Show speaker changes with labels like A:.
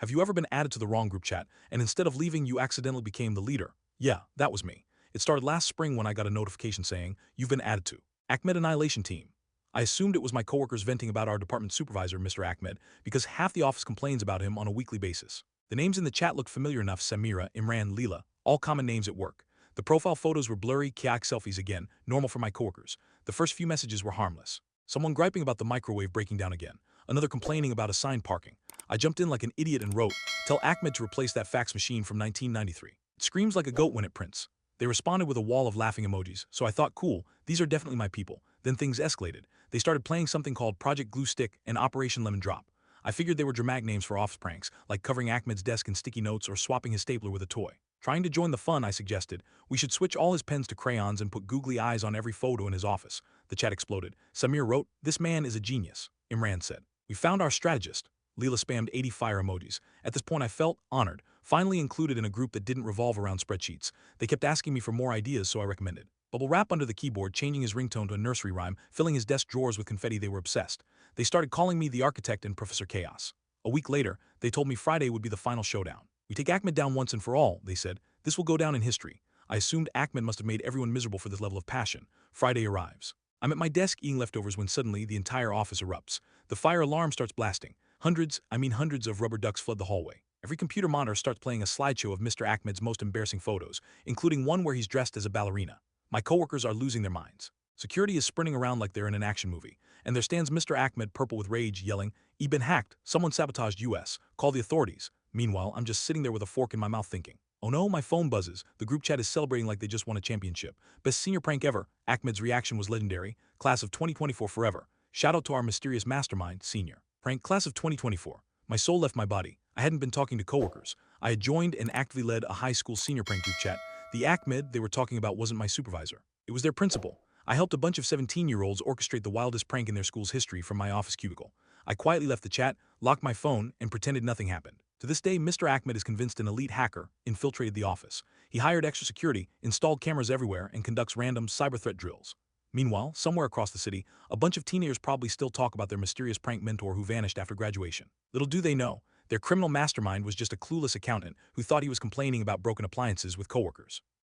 A: Have you ever been added to the wrong group chat, and instead of leaving, you accidentally became the leader? Yeah, that was me. It started last spring when I got a notification saying, "You've been added to Ahmed Annihilation Team." I assumed it was my coworkers venting about our department supervisor, Mr. Ahmed, because half the office complains about him on a weekly basis. The names in the chat looked familiar enough: Samira, Imran, Leela, all common names at work. The profile photos were blurry, chaotic selfies again, normal for my coworkers. The first few messages were harmless. Someone griping about the microwave breaking down again. Another complaining about assigned parking. I jumped in like an idiot and wrote, "Tell Ahmed to replace that fax machine from 1993. It screams like a goat when it prints." They responded with a wall of laughing emojis, so I thought, cool, these are definitely my people. Then things escalated. They started playing something called Project Glue Stick and Operation Lemon Drop. I figured they were dramatic names for office pranks, like covering Ahmed's desk in sticky notes or swapping his stapler with a toy. Trying to join the fun, I suggested, we should switch all his pens to crayons and put googly eyes on every photo in his office. The chat exploded. Samir wrote, "This man is a genius." Imran said, "We found our strategist." Leela spammed 80 fire emojis. At this point I felt honored, finally included in a group that didn't revolve around spreadsheets. They kept asking me for more ideas, so I recommended. Bubble wrap under the keyboard, changing his ringtone to a nursery rhyme, filling his desk drawers with confetti. They were obsessed. They started calling me the architect and Professor Chaos. A week later, they told me Friday would be the final showdown. "We take Ahmed down once and for all," they said. "This will go down in history." I assumed Ahmed must have made everyone miserable for this level of passion. Friday arrives. I'm at my desk eating leftovers when suddenly the entire office erupts. The fire alarm starts blasting. Hundreds of rubber ducks flood the hallway. Every computer monitor starts playing a slideshow of Mr. Ahmed's most embarrassing photos, including one where he's dressed as a ballerina. My coworkers are losing their minds. Security is sprinting around like they're in an action movie, and there stands Mr. Ahmed, purple with rage, yelling, "You've been hacked. Someone sabotaged US. Call the authorities." Meanwhile, I'm just sitting there with a fork in my mouth thinking, oh no, my phone buzzes. The group chat is celebrating like they just won a championship. Best senior prank ever. Ahmed's reaction was legendary. Class of 2024 forever. Shout out to our mysterious mastermind, senior. Prank class of 2024. My soul left my body. I hadn't been talking to coworkers. I had joined and actively led a high school senior prank group chat. The Ahmed they were talking about wasn't my supervisor. It was their principal. I helped a bunch of 17-year-olds orchestrate the wildest prank in their school's history from my office cubicle. I quietly left the chat, locked my phone, and pretended nothing happened. To this day, Mr. Ahmed is convinced an elite hacker infiltrated the office. He hired extra security, installed cameras everywhere, and conducts random cyber threat drills. Meanwhile, somewhere across the city, a bunch of teenagers probably still talk about their mysterious prank mentor who vanished after graduation. Little do they know, their criminal mastermind was just a clueless accountant who thought he was complaining about broken appliances with coworkers.